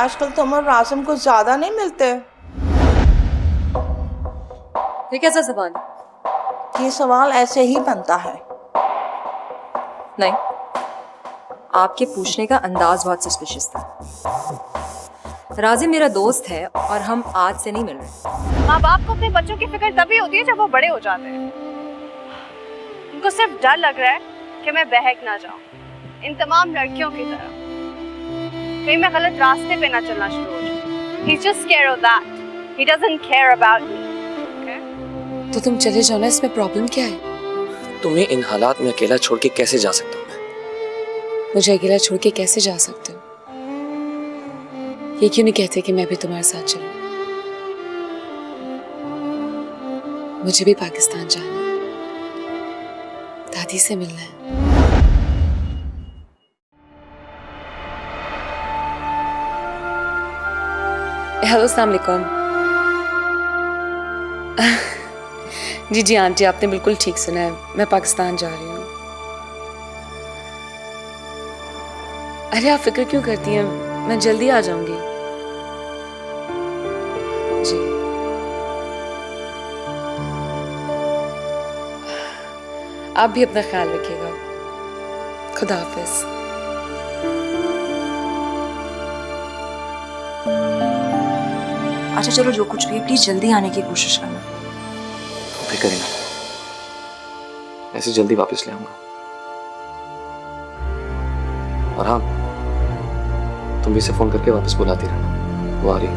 आजकल तुम और रासिम कुछ ज्यादा नहीं मिलते? ये कैसा सवाल? ये सवाल ऐसे ही बनता है। नहीं, आपके पूछने का अंदाज बहुत सस्पिशियस था। राजिम मेरा दोस्त है और हम आज से नहीं मिल रहे। माँ बाप को अपने बच्चों की फिक्र तभी होती है जब वो बड़े हो जाते हैं। उनको सिर्फ डर लग रहा है कि मैं बहक ना जाऊं, इन तमाम लड़कियों की तरह कहीं मैं गलत रास्ते पे ना चलना शुरू हो जाऊं। He's just scared of that. He doesn't care about me. Okay? तो तुम चले जाओ ना, इसमें प्रॉब्लम क्या है? तुम्हें इन हालात में अकेला छोड़ के कैसे जा सकता हूँ मैं? मुझे अकेला छोड़ के कैसे जा सकते हो? ये क्यों नहीं कहते कि मैं भी तुम्हारे साथ चलूं? मुझे भी पाकिस्तान जाना है, दादी से मिलना है। हेलो, अस्सलाम वालेकुम। जी जी आंटी, आपने बिल्कुल ठीक सुना है, मैं पाकिस्तान जा रही हूँ। अरे आप फिक्र क्यों करती हैं, मैं जल्दी आ जाऊंगी। जी आप भी अपना ख्याल रखिएगा। खुदा हाफिज। अच्छा चलो, जो कुछ भी है प्लीज जल्दी आने की कोशिश करना। फिक्र ही ना, ऐसे जल्दी वापस ले आऊंगा। और हाँ, तुम भी इसे फोन करके वापस बुलाती रहना, वो आ रही है।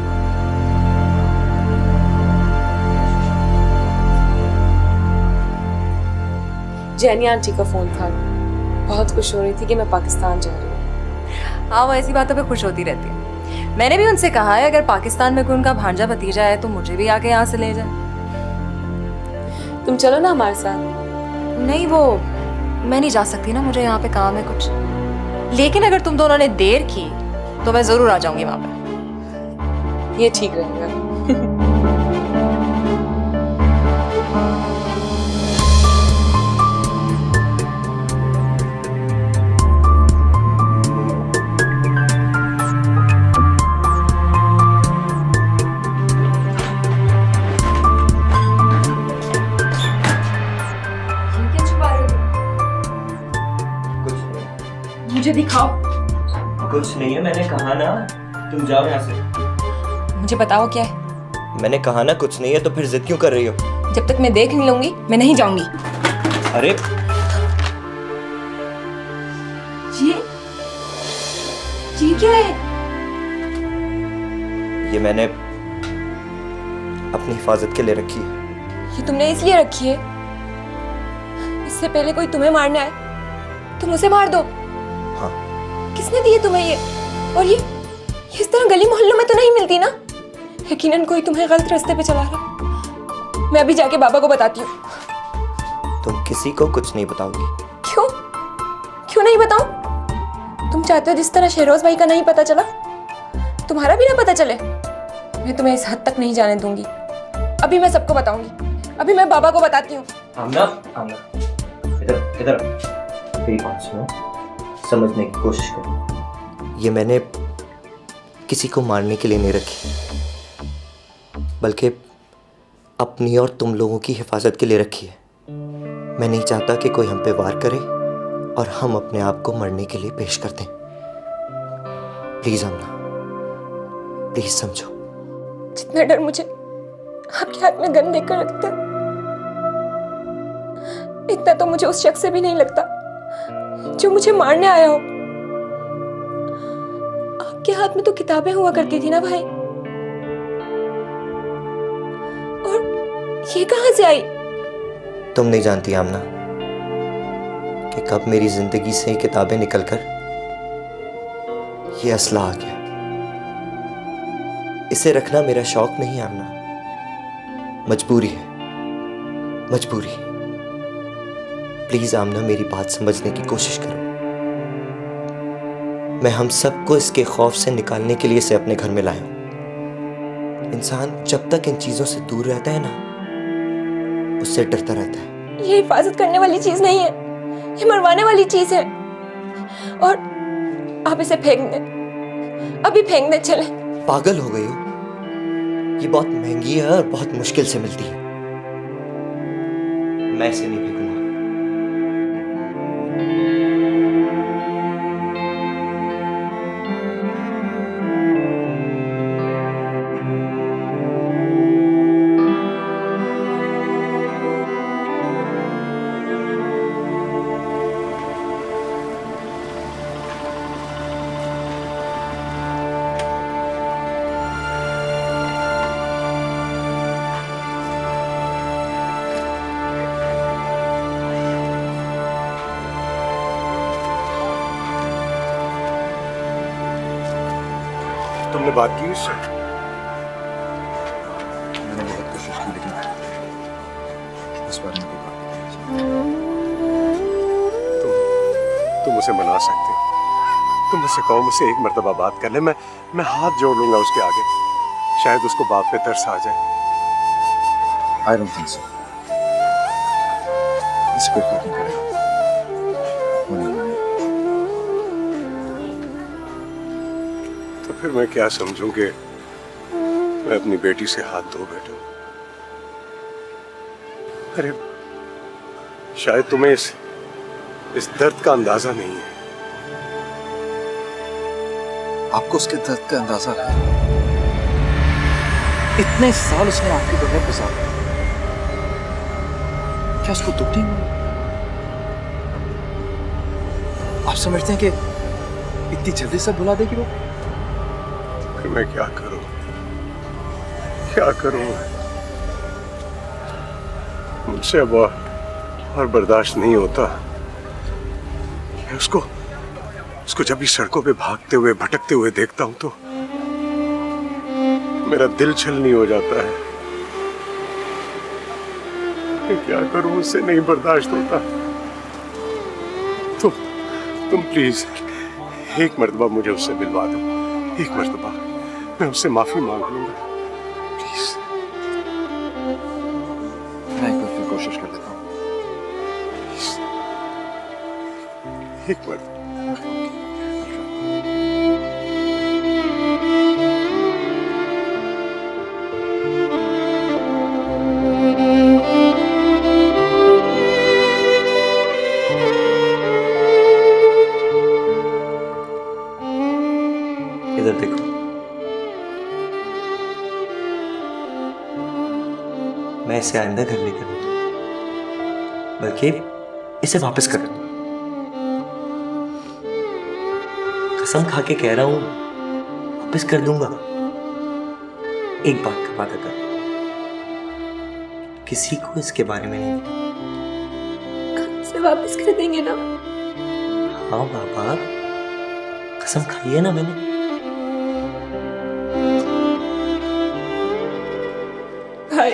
जैनी आंटी का फोन था, बहुत खुश हो रही थी कि मैं पाकिस्तान जा रही हूँ। हाँ, वो ऐसी बातों पे खुश होती रहती है। मैंने भी उनसे कहा है अगर पाकिस्तान में कोई उनका भांजा भतीजा है तो मुझे भी आके यहाँ से ले जाए। तुम चलो ना हमारे साथ। नहीं, वो मैं नहीं जा सकती ना, मुझे यहाँ पे काम है कुछ। लेकिन अगर तुम दोनों ने देर की तो मैं जरूर आ जाऊंगी वहां पे। ये ठीक रहेगा। मुझे दिखाओ। कुछ नहीं है, मैंने कहा ना, तुम जाओ यहाँ से। मुझे बताओ क्या है। मैंने कहा ना कुछ नहीं है, तो फिर जिद क्यों कर रही हो? जब तक मैं देख नहीं लूंगी मैं नहीं जाऊंगी। अरे ये क्या है? ये मैंने अपनी हिफाजत के लिए रखी है। ये तुमने इसलिए रखी है? इससे पहले कोई तुम्हें मारने आए तुम उसे मार दो। हाँ। किसने दी है तुम्हें ये? और ये इस तरह गली मोहल्लों में तो नहीं मिलती ना। यकीनन कोई तुम्हें गलत रास्ते पे चला रहा। मैं अभी जाके बाबा को बताती हूँ। तुम किसी को कुछ नहीं बताओगी? क्यों? क्यों नहीं बताऊं? तुम चाहते हो जिस तरह शहरोज भाई का नहीं पता चला, तुम्हारा भी ना पता चले? मैं तुम्हें इस हद तक नहीं जाने दूंगी। अभी मैं सबको बताऊंगी। अभी मैं बाबा को बताती हूँ। आमना, आमना, इधर इधर मेरी बात सुनो, समझने की कोशिश करो। ये मैंने किसी को मारने के लिए नहीं रखी, बल्कि अपनी और तुम लोगों की हिफाजत के लिए रखी है। मैं नहीं चाहता कि कोई हम पे वार करे और हम अपने आप को मरने के लिए पेश कर दें। प्लीज आमना, प्लीज समझो। जितना डर मुझे आपके हाथ में गन देकर लगता है, इतना तो मुझे उस शख्स से भी नहीं लगता जो मुझे मारने आया हो। आपके हाथ में तो किताबें हुआ करती थी ना भाई, और ये कहां से आई? तुम नहीं जानती आमना कि कब मेरी जिंदगी से ये किताबें निकलकर ये असला आ गया। इसे रखना मेरा शौक नहीं आमना, मजबूरी है, मजबूरी। प्लीज आमना, मेरी बात समझने की कोशिश करो। मैं हम सबको इसके खौफ से निकालने के लिए इसे अपने घर में लाया हूं। इंसान जब तक इन चीजों से दूर रहता है ना, उससे डरता रहता है। ये हिफाजत करने वाली चीज नहीं है, ये मरवाने वाली चीज है। और आप इसे फेंक दें, अभी फेंक दें। चलें। पागल हो गई हो? ये बहुत महंगी है और बहुत मुश्किल से मिलती है। मैं इसे नहीं बिकूंगा। तुमने बात की उससे? मैंने बहुत कोशिश की लेकिन इस बारे में कोई बात नहीं। तुम उसे मना सकते हो। तुम मुझसे कहो मुझसे एक मर्तबा बात कर ले, मैं हाथ जोड़ लूंगा उसके आगे। शायद उसको बात पे तरस आ जाए। I don't think so. इसे कोई फर्क नहीं पड़ेगा। वो नहीं मानेगा। तो फिर मैं क्या समझूं कि मैं अपनी बेटी से हाथ धो बैठा हूं? अरे शायद तुम्हें इस दर्द का अंदाजा नहीं है। आपको उसके दर्द का अंदाजा है? इतने साल उसने आपके बगैर गुजारे, क्या उसको दुख नहीं हुआ? आप समझते हैं कि इतनी जल्दी से भुला देगी वो? फिर मैं क्या करूं? क्या करूं? मुझसे अब और बर्दाश्त नहीं होता। मैं उसको जब भी सड़कों पे भागते हुए भटकते हुए देखता हूं तो मेरा दिल छलनी हो जाता है। मैं क्या करूं? उससे नहीं बर्दाश्त होता। तुम प्लीज एक मर्तबा मुझे उससे मिलवा दो। एक मर्तबा मैं उससे माफी मांग लूंगा। प्लीज। मैं एक बार फिर कोशिश कर लेता हूँ। एक मर्तबा। इधर देखो। मैं इसे आइंदा घर लेकर नहीं दूंगा, बल्कि इसे वापस कर दूंगा। कसम खा के कह रहा हूं, वापस कर दूंगा। एक बात का वादा कर, किसी को इसके बारे में नहीं बताना। से वापस कर देंगे ना? हाँ बाबा, कसम खाई है ना मैंने। भाई,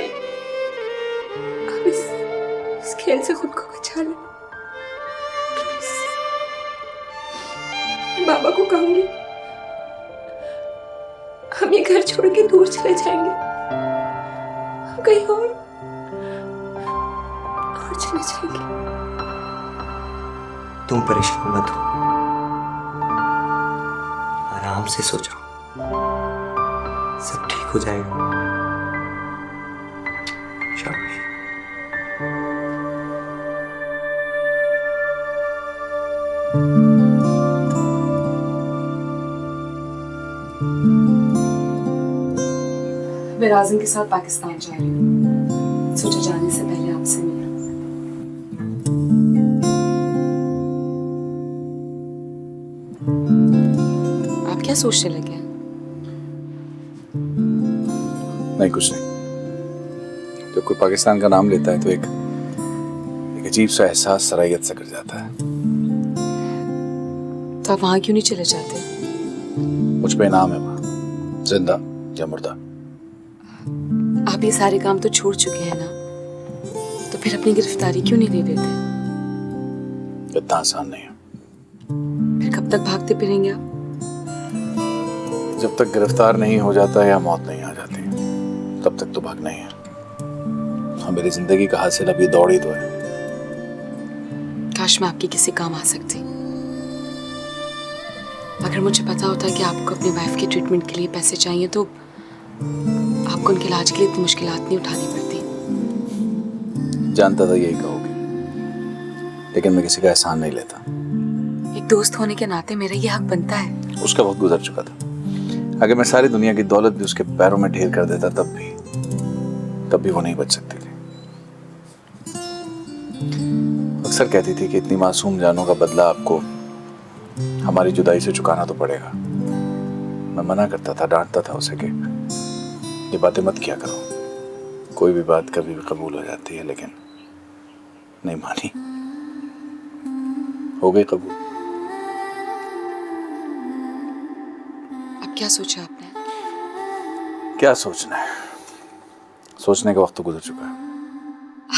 आप इस खेल से खुद को बचा लो प्लीज। बाबा को कहूंगी हम ये घर छोड़ के दूर चले जाएंगे, हम कहीं और चले जाएंगे। तुम परेशान मत हो, आराम से सो जाओ, सब ठीक हो जाएगा। शाबाश। मैं राजिम के साथ पाकिस्तान जा रही हूँ। सोचा जाने से पहले आपसे मिलूं। आप क्या सोचने लगे? नहीं, कुछ नहीं। जब कोई पाकिस्तान का नाम लेता है तो एक अजीब सा एहसास सरायत से कर जाता है। तो आप वहां क्यों नहीं चले जाते? मुझ पे इनाम है वहां, जिंदा या मुर्दा। आप ये सारे काम तो छोड़ चुके हैं ना, तो फिर अपनी गिरफ्तारी क्यों नहीं दे देते? इतना आसान नहीं है। फिर कब तक भागते फिरेंगे आप? जब तक गिरफ्तार नहीं हो जाता या मौत नहीं आ जाती, तब तक तो भागना ही है। हाँ, मेरी जिंदगी का हासिल अब ये दौड़ ही तो है। काश मैं आपकी किसी काम आ सकती। अगर मुझे पता होता कि आपको अपनी वाइफ के ट्रीटमेंट के लिए पैसे चाहिए तो आपको उनके इलाज के लिए इतनी मुश्किलात नहीं उठानी पड़ती। जानता था यही कहोगे, लेकिन मैं किसी का एहसान नहीं लेता। एक दोस्त होने के नाते मेरा ये हक बनता है। उसका वक्त गुजर चुका था। अगर मैं सारी दुनिया की दौलत भी उसके पैरों में ढेर कर देता तब भी वो नहीं बच सकती थी। अक्सर कहती थी कि इतनी मासूम जानों का बदला आपको हमारी जुदाई से चुकाना तो पड़ेगा। मैं मना करता था, डांटता था उसे कि ये बातें मत किया करो, कोई भी बात कभी भी कबूल हो जाती है, लेकिन नहीं मानी। हो गई कबूल। अब क्या सोचा आपने? क्या सोचना है, सोचने का वक्त तो गुजर चुका है।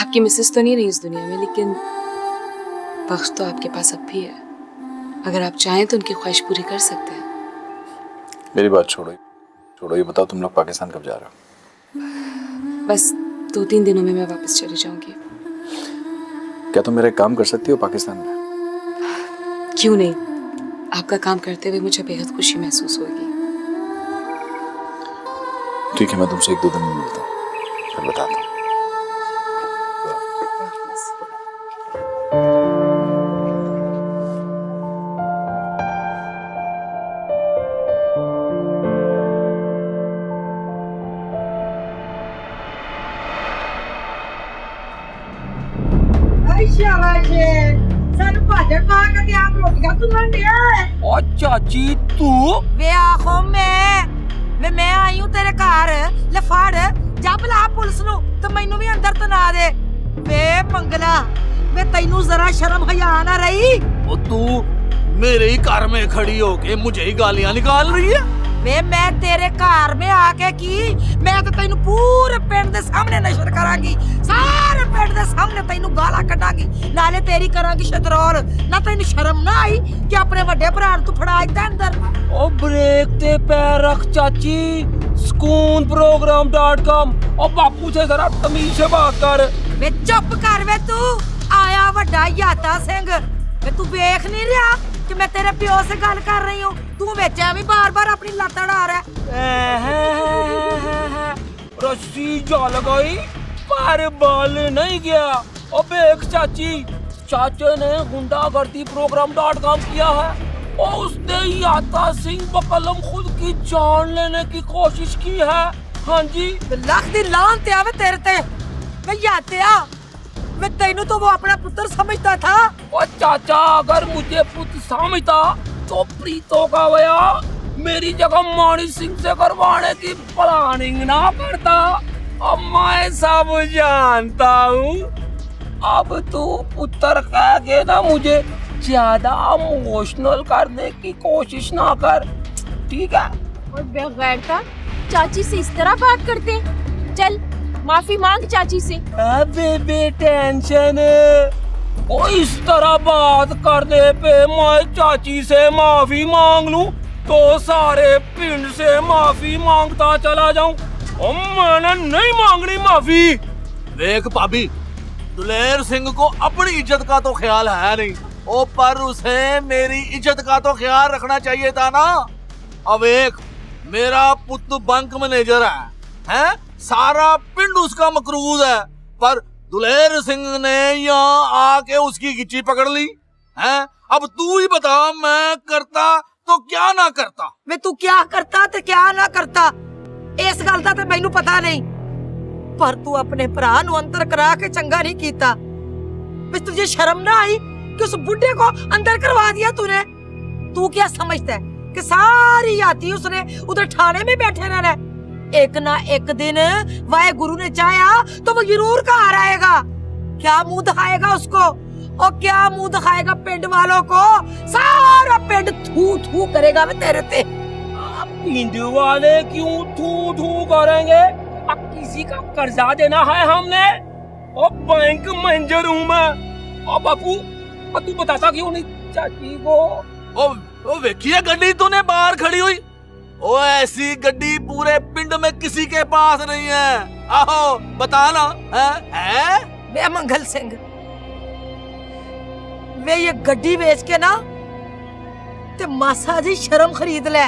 आपकी मिसेस तो नहीं रही इस दुनिया में, लेकिन वक्त तो आपके पास अब भी है। अगर आप चाहें तो उनकी ख्वाहिश पूरी कर सकते हैं। मेरी बात छोड़ो, ये बताओ तुम लोग पाकिस्तान कब जा रहे हो? बस 2-3 दिनों में मैं वापस चली जाऊंगी। क्या तुम मेरा एक काम कर सकती हो पाकिस्तान में? क्यों नहीं, आपका काम करते हुए मुझे बेहद खुशी महसूस होगी। ठीक है, मैं तुमसे 1-2 दिन में मिलता हूँ, फिर बताता हूँ। सानू भाजड़ पा के आप रोटियां तुलन दिया है। ओ चाची तू वे आखो मैं आई हूं तेरे घर ले फड़ जा बुला पुलिस नु ते मैनू भी अंदर तना दे। वे मंगला वे तैनू जरा शर्म हया ना रही। ओ तू मेरे ही घर में खड़ी होके मुझे ही गालियां निकाल रही है। वे मैं तेरे घर में आके की मैं तो तैनू पूरे पिंड दे सामने नशर करांगी, सारे पिंड दे सामने तैनू गाला कटांगी, नाले तेरी करांगी शतरौल। ना तैनू शर्म ना आई कि अपने बड़े भरा तू फड़ा इत्ते अंदर। ओ ब्रेक ते पैर रख चाची, ScoonProgram.com। ओ बापू से जरा तमीज से बात कर। वे चुप कर वे तू आया वड्डा याता सिंह। वे तू देख नहीं रहा कि मैं तेरे प्यो से गल कर रही हूँ? तू बेच भी बार-बार अपनी लत अड़ा रहा है। रस्सी जा लगाई पर बल नहीं गया। ओ बेक चाची, चाचे ने गुंडागर्दी Program.com किया है और उसने याता सिंह बकलम खुद की जान लेने की कोशिश की है। हाँ जी, लाख दी लान ते आवे तेरे ते। मैं यातिया मैं तैनू तो वो अपना पुत्र समझता था। ओ चाचा, अगर मुझे पुत्र समझता तो प्रीतों का वया मेरी जगह मानी सिंह से करवाने की प्लानिंग ना करता। अब मैं सब जानता हूँ। अब तू पुत्र कह के ना मुझे ज्यादा इमोशनल करने की कोशिश ना कर, ठीक है? और बेगैरता चाची से इस तरह बात करते हैं? चल माफी मांग चाची से। बेबे टेंशन ओ इस तरह बात करने पे मैं चाची से माफी मांग लूं तो सारे पिंड से माफी मांगता चला जाऊं। और मैंने नहीं मांगनी माफी। देख भाभी, दुलेर सिंह को अपनी इज्जत का तो ख्याल है नहीं, ओ पर उसे मेरी इज्जत का तो ख्याल रखना चाहिए था ना। अब एक मेरा पुत्र बैंक मैनेजर है? सारा पिंड उसका मकरूज है, पर दुलेर सिंह ने यहाँ आके उसकी गिच्ची पकड़ ली है। अब तू ही बता, मैं करता तो क्या ना करता? मैं तू क्या करता ते क्या ना करता इस गल दा ते मैनू पता नहीं, पर तू अपने भरा नू अंदर करा के चंगा नहीं कीता। वे तुझे शर्म ना आई कि उस बुढ़े को अंदर करवा दिया तूने? तू क्या समझता है कि सारी याती उसने उधर थाने में बैठे रहना है? एक ना एक दिन वाहे गुरु ने चाहा तो वो जरूर घर आएगा। क्या मुंह दिखाएगा उसको? और क्या मुंह दिखाएगा पिंड वालों को? सारा पिंड थू थू करेगा वे तेरे ते। पिंड वाले क्यों थू थू करेंगे? अब किसी का कर्जा देना है हमने, और बैंक मैनेजर हूँ मैं। और बापू, तू बताता क्यों नहीं चाची को? ओ देखिए गड्डी तूने बाहर खड़ी हुई, ओ ऐसी गड्डी पूरे पिंड में किसी के पास नहीं है। आओ बताना है? वे मंगल सिंह, वे ये गड्डी बेच के ना ते मासा जी शर्म खरीद ले,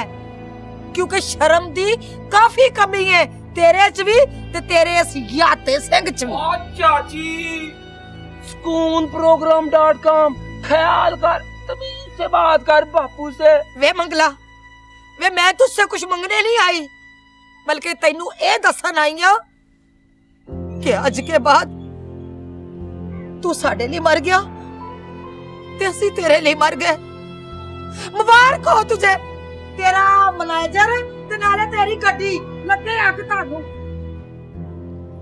क्योंकि शर्म दी काफी कमी है तेरे च भी ते तेरे इस याते सिंह च भी। चाची ScoonProgram.com ख्याल कर, तमीज से बात कर बापू से। वे मंगला, वे मैं तुझसे कुछ मंगने नहीं आई, बल्कि तैनू ए दसन आई हां कि अज के बाद तू साडे लिए मर गया ते असी तेरे लिए मर गए। मुबारक हो तुझे, तेरा मैनेजर ते नाले तेरी गड्डी लगे अग तानू।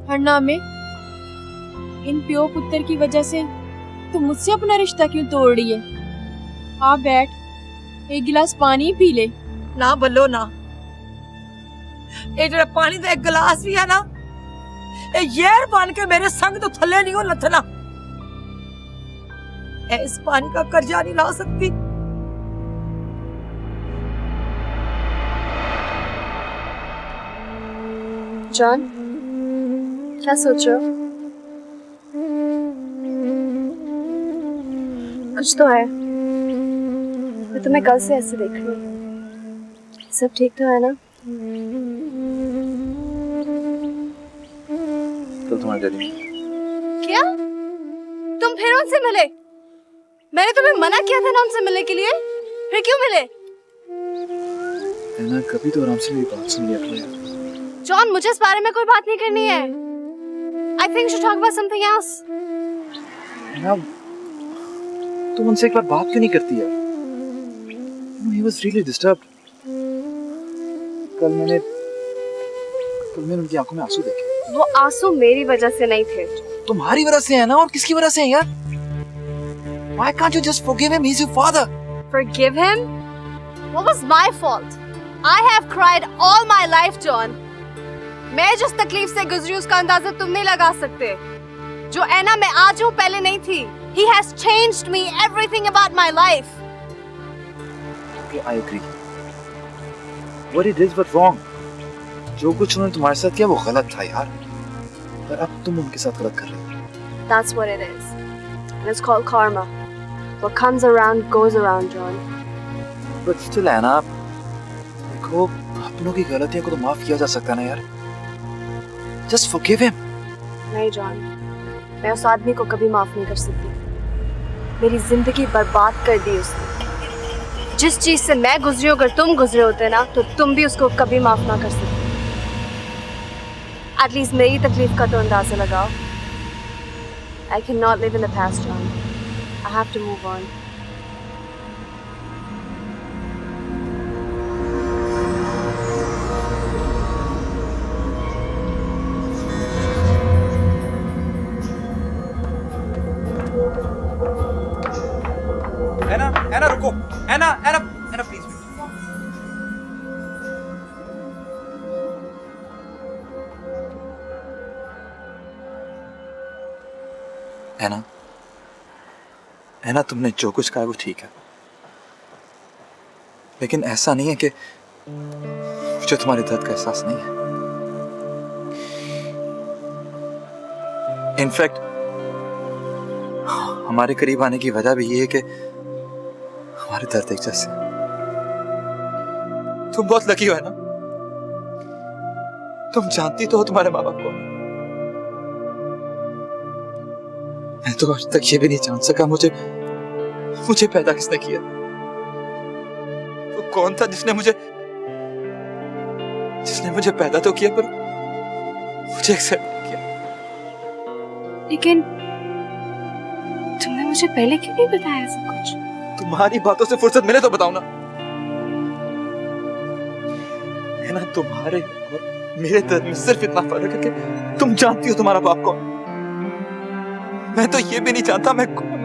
हरनामे, इन प्यो पुत्र की वजह से तुम मुझसे अपना रिश्ता क्यों तोड़ रही है? आप बैठ, एक गिलास पानी पी ले। ना बल्लो ना, ये जरा पानी का एक गिलास भी है ना, ये येर बन के मेरे संग तो थल्ले नहीं हो लथना। इस पानी का कर्जा नहीं ला सकती। जॉन, क्या सोच रहे हो? कुछ तो है, मैं तुम्हें कल से ऐसे देख रही हूँ। सब ठीक तो है ना? तो तुम्हारे डैडी क्या तुम फिर उनसे मिले? मैंने तुम्हें मना किया था ना उनसे मिलने के लिए, फिर क्यों मिले? ना कभी तो आराम से मेरी बात सुन लिया करो। जॉन, मुझे इस बारे में कोई बात नहीं करनी है। I think we should talk about something else. ना तुम उनसे एक बार बात क्यों नहीं करती यार? He was really disturbed. कल मैंने उनकी आंखों में आंसू देखे। वो आंसू मेरी वजह से नहीं थे। तुम्हारी वजह से है ना, और किसकी वजह से है यार? Why can't you just forgive him? He's your father. Forgive him? What was my fault? I have cried all my life, John. मैं जिस तकलीफ से गुजरी उसका अंदाजा तुम नहीं लगा सकते। जो ऐना मैं आज हूँ पहले नहीं थी। He has changed me, everything about my life. Okay, I agree. What he did was wrong. जो कुछ उन्होंने तुम्हारे साथ किया वो गलत था यार, पर अब तुम उनके साथ गलत कर रहे हो। That's what it is. And it's called karma. What comes around goes around, John. But still है ना, देखो अपनों की गलतियों को तो माफ किया जा सकता है ना यार। Just forgive him. नहीं जॉन, मैं उस आदमी को कभी माफ नहीं कर सकती। मेरी जिंदगी बर्बाद कर दी उसने। जिस चीज से मैं गुजरी अगर तुम गुजरे होते ना, तो तुम भी उसको कभी माफ ना कर सकते। एटलीस्ट मेरी तकलीफ का तो अंदाजा लगाओ। I cannot live in the past, John. I have to move on. ऐना रुको, ऐना प्लीज। ऐना तुमने जो कुछ कहा वो ठीक है, लेकिन ऐसा नहीं है कि मुझे तुम्हारे दर्द का एहसास नहीं है। इनफैक्ट हमारे करीब आने की वजह भी ये है कि हमारे दर्द एक जैसे। तुम बहुत लकी हो है ना, तुम जानती तो हो तुम्हारे माँ बाप को। मैं तो आज तक ये भी नहीं जान सका मुझे पैदा किसने किया। वो कौन था जिसने मुझे पैदा तो किया पर मुझे एक्सेप्ट नहीं किया। लेकिन तुमने मुझे पहले क्यों नहीं बताया सब कुछ? तुम्हारी बातों से फुर्सत मिले तो बताओ ना। है ना, तुम्हारे और मेरे दर्द में सिर्फ इतना फर्क है कि तुम जानती हो तुम्हारा बाप कौन। मैं तो ये भी नहीं जानता मैं कौन हूं,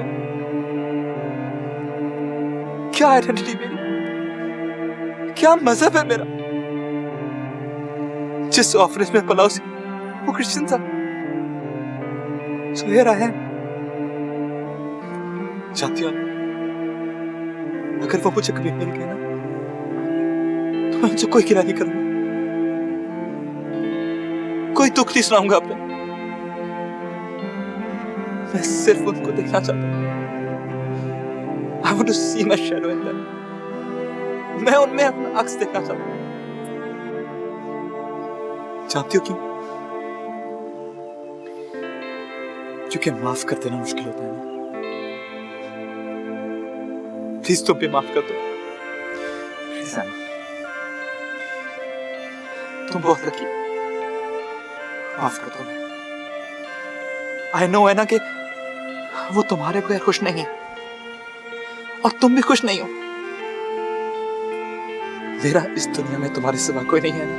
क्या आइडेंटिटी मेरी, क्या मजहब है मेरा। जिस ऑफरेंस में पला उसे वो क्रिश्चियन था, so here I am। जानती हो अगर वो मुझे कभी मिल गया ना तो मैं उनसे कोई गिला नहीं करूंगा, कोई दुख नहीं सुनाऊंगा अपने। मैं सिर्फ उनको देखना चाहता हूं। I want to see my shadow in them। मैं उनमें अपना अक्स देखना चाहता हूँ। जानती हो क्यों? क्योंकि माफ कर देना मुश्किल होता है ना। प्लीज तुम भी माफ कर दो। प्लीज आना, तुम बहुत लकी। माफ कर दो। आई नो है ना कि वो तुम्हारे बगैर खुश नहीं है और तुम भी खुश नहीं हो। मेरा इस दुनिया में तुम्हारे सिवा कोई नहीं है ना।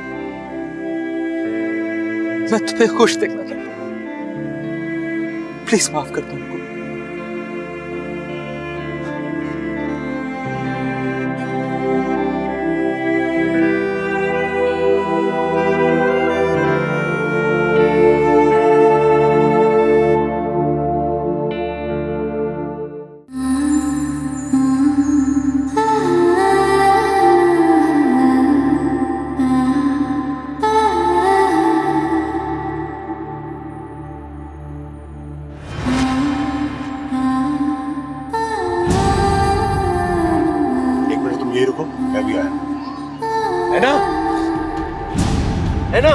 मैं तुम्हें खुश देखना चाहता हूं। प्लीज माफ कर दो उनको। यही रुको, मैं भी आया। है ना? है ना?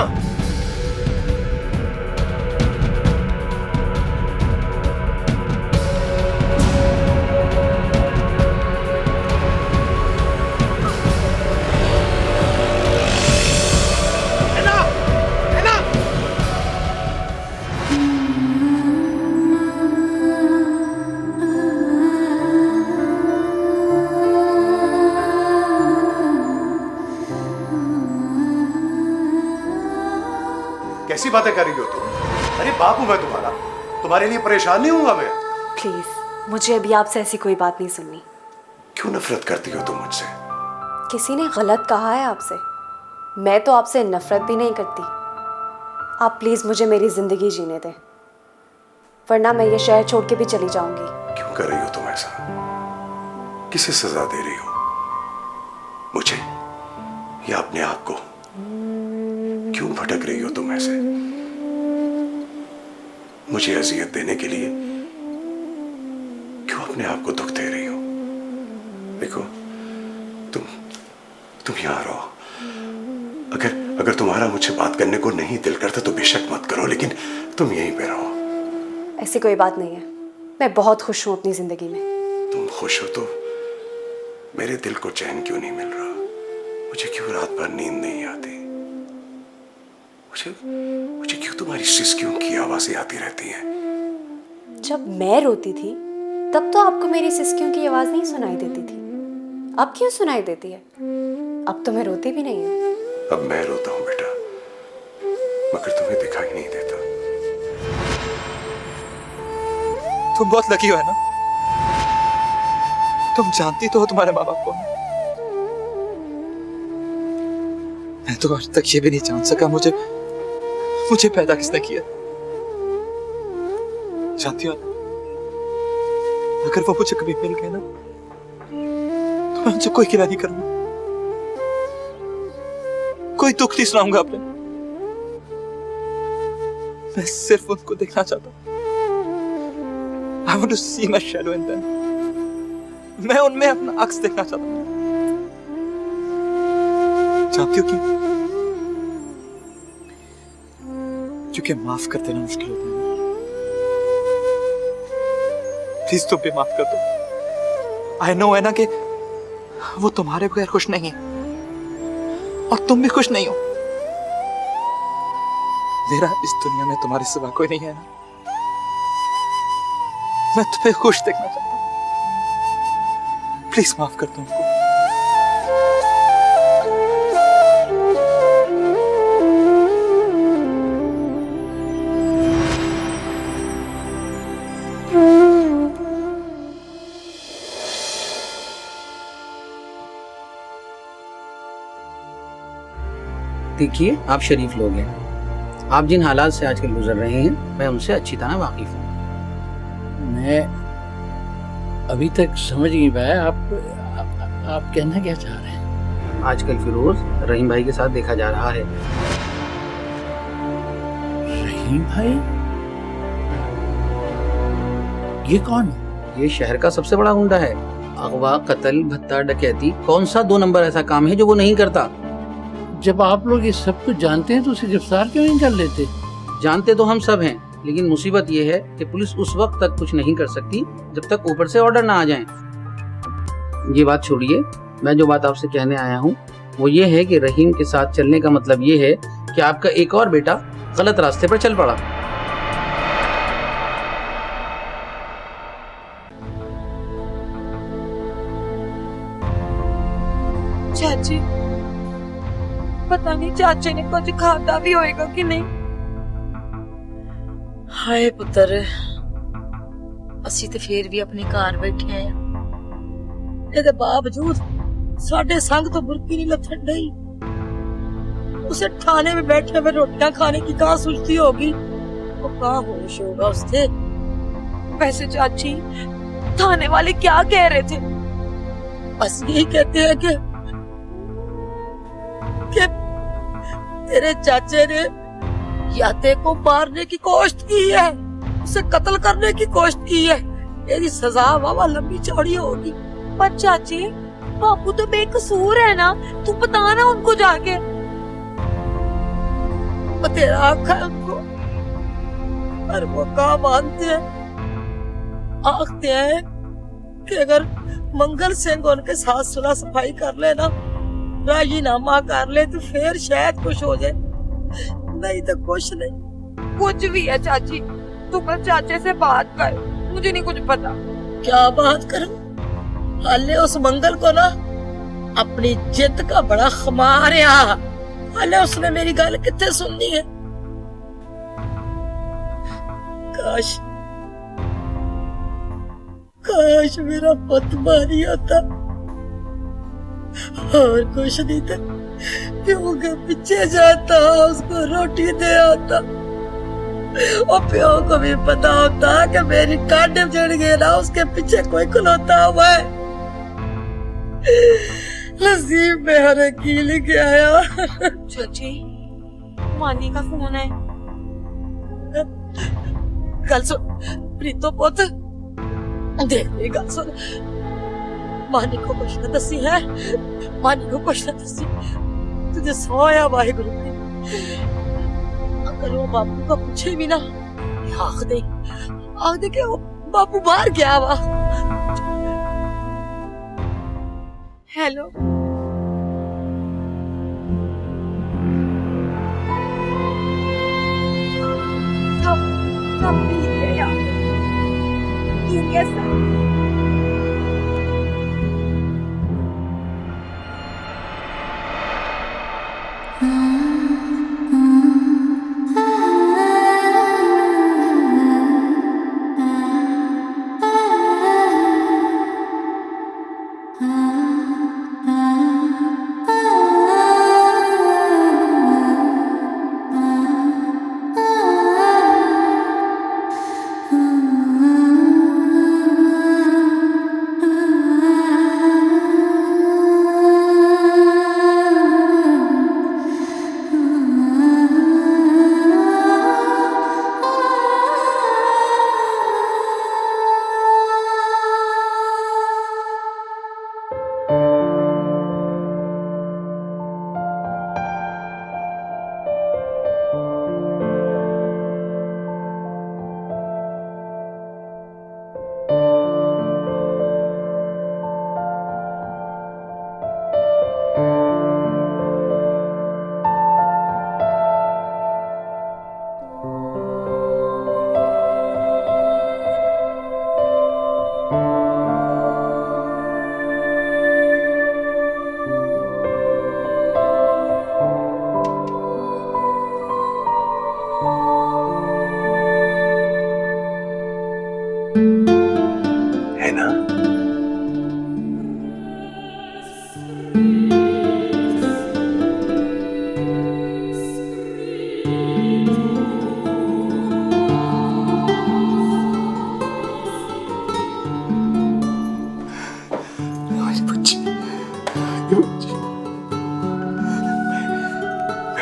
कैसी बातें कर रही हो तुम? अरे बाप हूं मैं तुम्हारा, तुम्हारे लिए परेशान नहीं हूंगा मैं। प्लीज, मुझे अभी आपसे ऐसी कोई बात नहीं सुननी। क्यों नफरत करती हो तुम मुझसे? किसी ने गलत कहा है आपसे। मैं तो आपसे नफरत भी नहीं करती। आप प्लीज मुझे मेरी जिंदगी जीने दें, वरना मैं ये शहर छोड़ के भी चली जाऊंगी। क्यों कर रही हो तुम ऐसा? किसे सजा दे रही हो? मुझे या अपने आप को? क्यों भटक रही हो तुम ऐसे? मुझे अजियत देने के लिए क्यों अपने आप को दुख दे रही हो? देखो, तुम यहां रहो। अगर तुम्हारा मुझे बात करने को नहीं दिल करता तो बेशक मत करो, लेकिन तुम यहीं पे रहो। ऐसी कोई बात नहीं है। मैं बहुत खुश हूं अपनी जिंदगी में। तुम खुश हो तो मेरे दिल को चैन क्यों नहीं मिल रहा? मुझे क्यों रात भर नींद नहीं आती? मुझे क्यों तुम्हारी सिसकियों की आवाजें आती रहती हैं? जब मैं रोती थी तब तो आपको मेरी सिसकियों की आवाज नहीं सुनाई देती थी। अब क्यों सुनाई देती है? अब तो मैं रोती भी नहीं हूँ। अब मैं रोता हूँ बेटा, मगर तुम्हें दिखाई नहीं देता। तुम बहुत लकी हो है ना। तुम जानती तो हो तुम्हारे माँ बाप को। मैं तो आज तक ये भी नहीं जान सका मुझे पैदा किसने किया। जानती हो ना, अगर वो मुझे कभी मिल गए ना तो मैं उनसे कोई गिला नहीं करूंगा, कोई दुख नहीं सुनाऊंगा अपने। मैं सिर्फ उनको देखना चाहता हूं। I want to see my shadow in them. मैं उनमें अपना अक्स देखना चाहता हूं। जानती हो क्यों? क्योंकि माफ कर देना मुश्किल होता है। प्लीज तुम भी माफ कर दो। आई नो है ना कि वो तुम्हारे बगैर खुश नहीं है और तुम भी खुश नहीं हो। मेरा इस दुनिया में तुम्हारे सिवा कोई नहीं है ना। मैं तुम्हें खुश देखना चाहता हूं। प्लीज माफ कर दो उनको। देखिए, आप शरीफ लोग हैं। आप जिन हालात से आजकल गुजर रहे हैं, मैं उनसे अच्छी तरह वाकिफ हूँ। मैं अभी तक समझ नहीं पाया आप कहना क्या चाह रहे हैं? आजकल फिरोज रहीम भाई के साथ देखा जा रहा है। रहीम भाई? ये कौन है? ये शहर का सबसे बड़ा गुंडा है। अगवा, कत्ल, भत्ता, डकैती, कौन सा 2 नंबर ऐसा काम है जो वो नहीं करता? जब आप लोग ये सब कुछ जानते हैं तो उसे गिरफ्तार क्यों नहीं कर लेते? जानते तो हम सब हैं, लेकिन मुसीबत ये है कि पुलिस उस वक्त तक कुछ नहीं कर सकती जब तक ऊपर से ऑर्डर ना आ जाए। ये बात छोड़िए, मैं जो बात आपसे कहने आया हूँ वो ये है कि रहीम के साथ चलने का मतलब ये है कि आपका एक और बेटा गलत रास्ते पर चल पड़ा। चाची, पता नहीं चाचे ने कुछ खाता भी होएगा कि नहीं। हाय पुत्र, असी ते फिर भी अपने घर बैठे हैं। ਇਹਦੇ बावजूद साढ़े संग तो बुरकी नहीं लथन नहीं। उसे थाने में बैठे हुए रोटियां खाने की कहाँ सोचती होगी, वो कहाँ होश होगा उससे। वैसे चाची, थाने वाले क्या कह रहे थे? बस यही कहते हैं कि तेरे चाचे ने याते को मारने की कोशिश की है, उसे कत्ल करने की कोशिश की है। तेरी सजा वावा लंबी चौड़ी होगी। पर चाची, बापू तो बेकसूर है ना, तू बता ना उनको जाके। वो तेरा आँख है उनको, पर वो कहाँ मानते हैं। आखते हैं कि अगर मंगल सिंह उनके साथ सुलह सफाई कर लेना, राजीनामा कर ले तो फिर शायद कुछ हो जाए, नहीं तो कुछ नहीं। कुछ भी है चाची, तू बस चाचे से बात कर, मुझे नहीं कुछ पता। क्या बात करूं? हाले उस मंगल को ना अपनी जिद का बड़ा खमार है। हाले उसने मेरी गल कितने सुननी है। काश काश मेरा पुत मारी होता, और कुछ नहीं था, प्यो के पीछे जाता, उसको रोटी दे आता। और प्यो को भी पता होता कि मेरी कांटे जड़ गए ना, उसके पीछे कोई खलोता हुआ है। नसीब में हर अकील के आया। चाची, मानी का फोन है। गल सुन प्रीतो पुत, देख मेरी गल सुन। मानी को कुछ न दसी है, मानी को कुछ न दसी। तुझे सोया वाहिगुरु ने, अगर वो बापू का पूछे भी ना, आख दे कि वो बापू बाहर गया वा। हेलो, सब ठीक है यार, तू कैसा?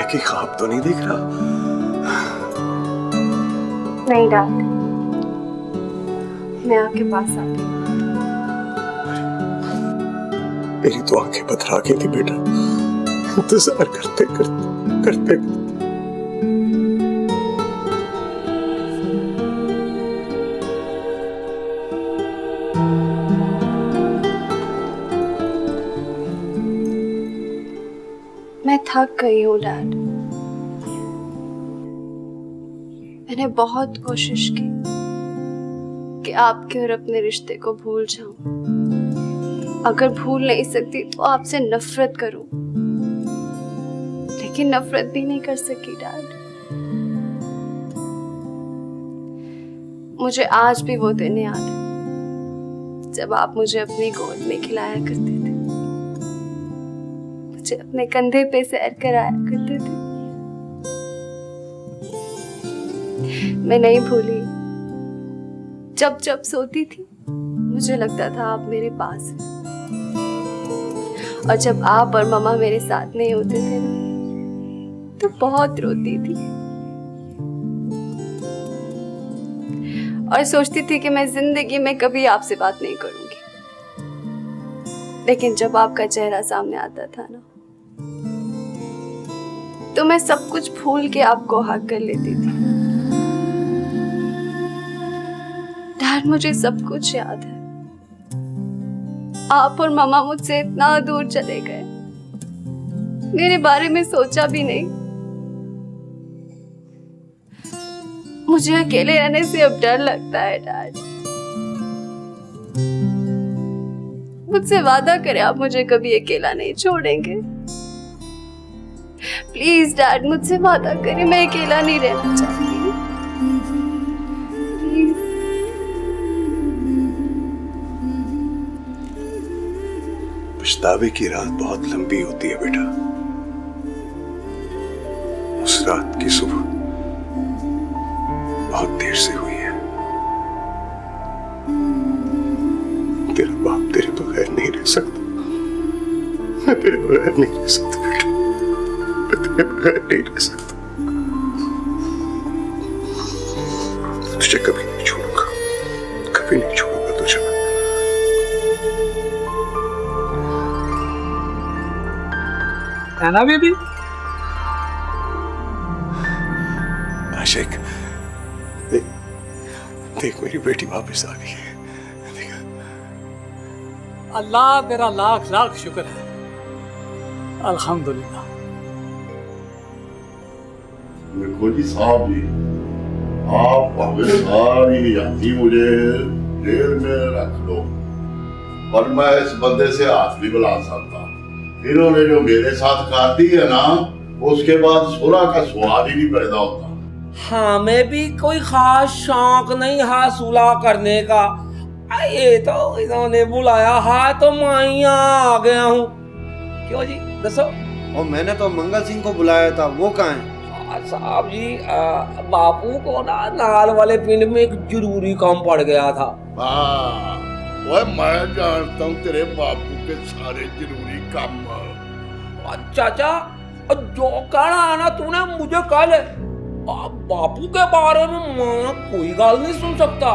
कि ख्वाब तो नहीं दिख रहा? नहीं डैड, मैं आपके पास आ गई। मेरी तो आंखें बतरा गई थी बेटा, इंतजार करते करते करते। मैं थक गई हूँ डैड। मैंने बहुत कोशिश की कि आपके और अपने रिश्ते को भूल जाऊं। अगर भूल नहीं सकती तो आपसे नफरत करूं, लेकिन नफरत भी नहीं कर सकी डैड। मुझे आज भी वो दिन याद है जब आप मुझे अपनी गोद में खिलाया करते थे, मुझे अपने कंधे पे सैर कराया करते थे। मैं नहीं भूली, जब जब सोती थी मुझे लगता था आप मेरे पास हैं, और जब आप और मम्मा मेरे साथ नहीं होते थे ना तो बहुत रोती थी और सोचती थी कि मैं जिंदगी में कभी आपसे बात नहीं करूंगी। लेकिन जब आपका चेहरा सामने आता था ना तो मैं सब कुछ भूल के आपको हक कर लेती थी। डैड, मुझे सब कुछ याद है। आप और मामा मुझसे इतना दूर चले गए, मेरे बारे में सोचा भी नहीं। मुझे अकेले रहने से अब डर लगता है डैड। मुझसे वादा करें आप मुझे कभी अकेला नहीं छोड़ेंगे। प्लीज डैड, मुझसे वादा करें, मैं अकेला नहीं रहना चाहती। पछतावे की रात बहुत लंबी होती है बेटा। उस रात की सुबह बहुत देर से हुई है। तेरा बाप तेरे बगैर नहीं रह सकता। मैं तेरे बगैर नहीं रह सकता बेटा, मैं तेरे बगैर नहीं रह सकता। तुझे कभी नहीं छोड़ूंगा, कभी नहीं छोड़ूंगा तुझे मैं। है ना बेबी? आशिक, देख मेरी बेटी वापस आ गई है। अल्लाह तेरा लाख लाख शुक्र है, अल्हम्दुलिल्लाह। देखो जी साहब जी, आप हमें सारी यादी मुझे जेल में रख दो, पर मैं इस बंदे से हाथ नहीं मिला सकता। इन्होंने जो मेरे साथ कर दी है ना, उसके बाद सुलह का स्वाद ही नहीं पैदा होता। हमें भी कोई खास शौक नहीं है सुलह करने का। ये तो इन्होंने बुलाया है तो मैं आ गया हूँ। क्यों जी, दसो। और मैंने तो मंगल सिंह को बुलाया था, वो कहाँ है? साहब जी, बापू को ना नाल वाले पिंड में एक जरूरी काम पड़ गया था। ओए मैं जानता हूँ तेरे बापू के सारे जरूरी काम। चाचा, जो कहना है ना तूने मुझे कह ले। बापू के बारे में मैं कोई गल नहीं सुन सकता।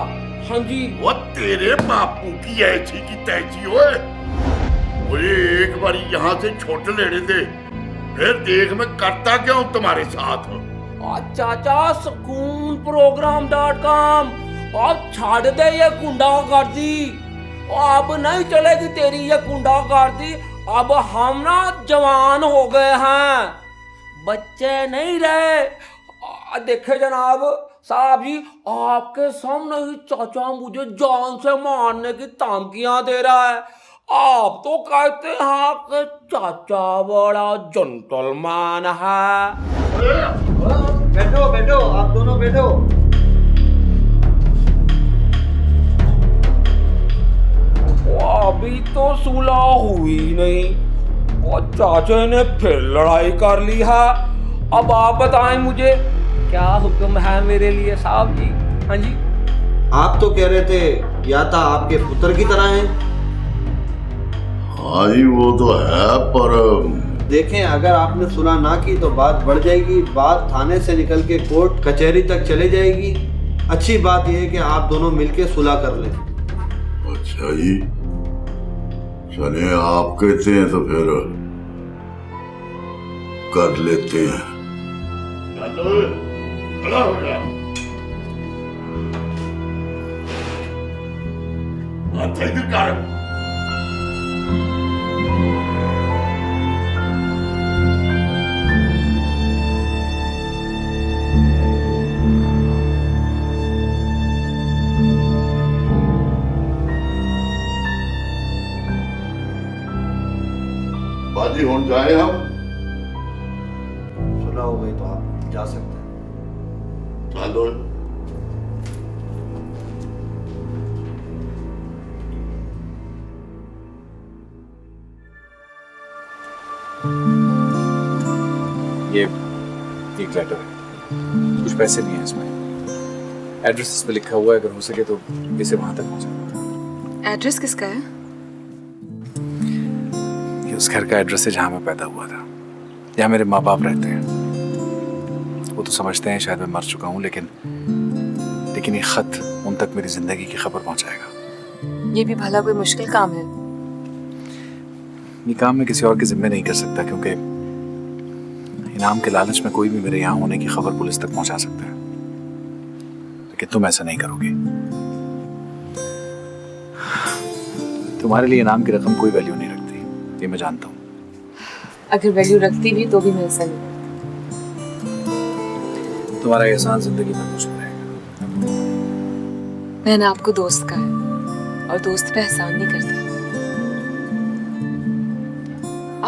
हाँ जी। वो तेरे बापू की ऐसी की तैसी होए। मुझे एक बार यहाँ से छोट लेने दे, फिर देख मैं करता क्या हूँ तुम्हारे साथ। चाचा, sukoonprogram.com अब छाड़ दे ये गुंडागर्दी। अब नहीं चलेगी तेरी ये गुंडागर्दी। अब हम ना जवान हो गए हैं, बच्चे नहीं रहे। देखे जनाब साहब जी, आपके सामने ही चाचा मुझे जान से मारने की धमकियां दे रहा है। आप तो कहते हैं कि चाचा बड़ा जेंटलमैन है। बैठो बैठो, आप दोनों बैठो। अभी तो सुलह हुई नहीं और चाचा ने फिर लड़ाई कर ली है। अब आप बताएं मुझे क्या हुक्म है मेरे लिए साहब जी। हाँ जी। आप तो कह रहे थे या था आपके पुत्र की तरह हैं। हाँ जी, वो तो है, पर देखें अगर आपने सुलह ना की तो बात बढ़ जाएगी। बात थाने से निकल के कोर्ट कचहरी तक चली जाएगी। अच्छी बात यह है कि आप दोनों मिलके सुलह कर लें। अच्छा जी, चले आप कहते हैं तो फिर कर लेते हैं। चलो खड़ा हो जा। हाथ इधर कर। बाजी होने जाए हम। सुलह हो गई तो आप जा सकते हैं। चलो ये एक लेटर है, कुछ पैसे नहीं है इसमें। एड्रेस इस पे लिखा हुआ है, अगर हो सके तो इसे वहां तक पहुंचा। एड्रेस किसका है? ये उस घर का एड्रेस है जहां मैं पैदा हुआ था, जहां मेरे माँ बाप रहते हैं। वो तो समझते हैं शायद मैं मर चुका हूँ, लेकिन ये खत उन तक मेरी जिंदगी की खबर पहुंचाएगा। ये भी भला कोई मुश्किल काम है? ये काम मैं किसी और के जिम्मे नहीं कर सकता, क्योंकि इनाम के लालच में कोई भी मेरे यहाँ होने की खबर पुलिस तक पहुंचा सकता है, लेकिन तुम ऐसा नहीं करोगे। तुम्हारे लिए इनाम की रकम कोई वैल्यू नहीं रखती, ये मैं जानता हूँ। अगर वैल्यू रखती भी तो भी मैं ऐसा नहीं। तुम्हारा एहसान जिंदगी में मुझ पर रहेगा। मैंने आपको दोस्त कहा है, और दोस्त पे एहसान नहीं करते।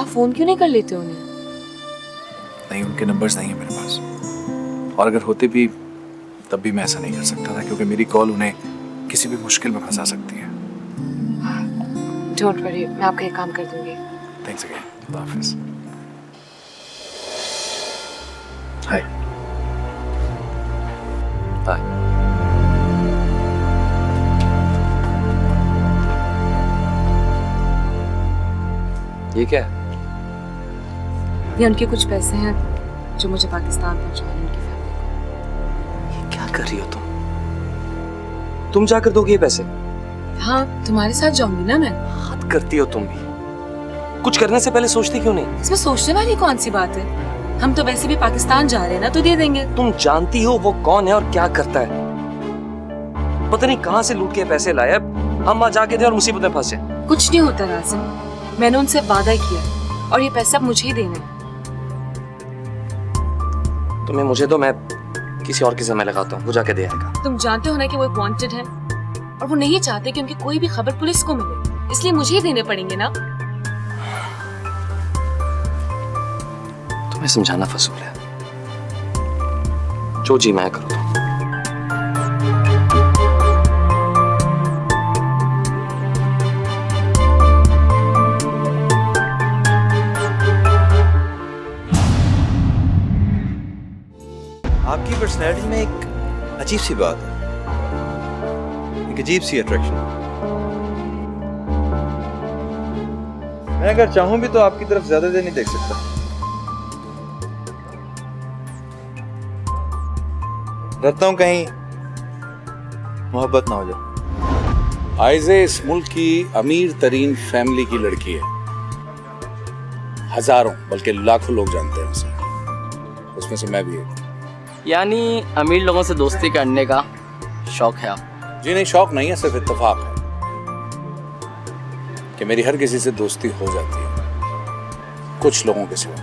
आप फोन क्यों नहीं कर लेते उन्हें? नहीं, उनके नंबर्स नहीं है मेरे पास, और अगर होते भी तब भी मैं ऐसा नहीं कर सकता था, क्योंकि मेरी कॉल उन्हें किसी भी मुश्किल में फंसा सकती है। डोंट वरी, मैं आपका एक काम कर दूंगी। Thanks again. अल्लाह हाफिज। हाय। हाय। ये क्या है? ये उनके कुछ पैसे हैं जो मुझे पाकिस्तान पहुंचाने उनकी फैमिली को। क्या कर रही हो तुम जाकर दोगे ये पैसे? हाँ, तुम्हारे साथ जाऊंगी ना मैं। हद करती हो तुम भी। कुछ करने से पहले सोचती क्यों नहीं? इसमें सोचने वाली कौन सी बात है? हम तो वैसे भी पाकिस्तान जा रहे हैं ना, तो दे देंगे। तुम जानती हो वो कौन है और क्या करता है? पता नहीं कहां से लूट के पैसे लाया, हम वहां जाके थे और मुसीबत में फंसे। कुछ नहीं होता राजिम, मैंने उनसे वादा किया और ये पैसा मुझे ही देना है। तुम्हें मुझे दो, मैं किसी और की जिम्मे लगाता हूँ, वो जाके दे आएगा। तुम जानते हो ना कि वो एक वांटेड है, और वो नहीं चाहते कि उनकी कोई भी खबर पुलिस को मिले, इसलिए मुझे ही देने पड़ेंगे ना। तुम्हें समझाना फसूल है। जो जी मैं करूँ। आपकी पर्सनैलिटी में एक अजीब सी बात है, एक अजीब सी अट्रैक्शन। मैं अगर चाहूं भी तो आपकी तरफ ज्यादा देर नहीं देख सकता। डरता हूं कहीं मोहब्बत ना हो जाए। आइज़े इस मुल्क की अमीर तरीन फैमिली की लड़की है। हजारों बल्कि लाखों लोग जानते हैं उसे, उसमें से मैं भी एक। यानी अमीर लोगों से दोस्ती करने का शौक है आप? जी नहीं, शौक नहीं है, सिर्फ इत्तेफाक है कि मेरी हर किसी से दोस्ती हो जाती है, कुछ लोगों के सिवा।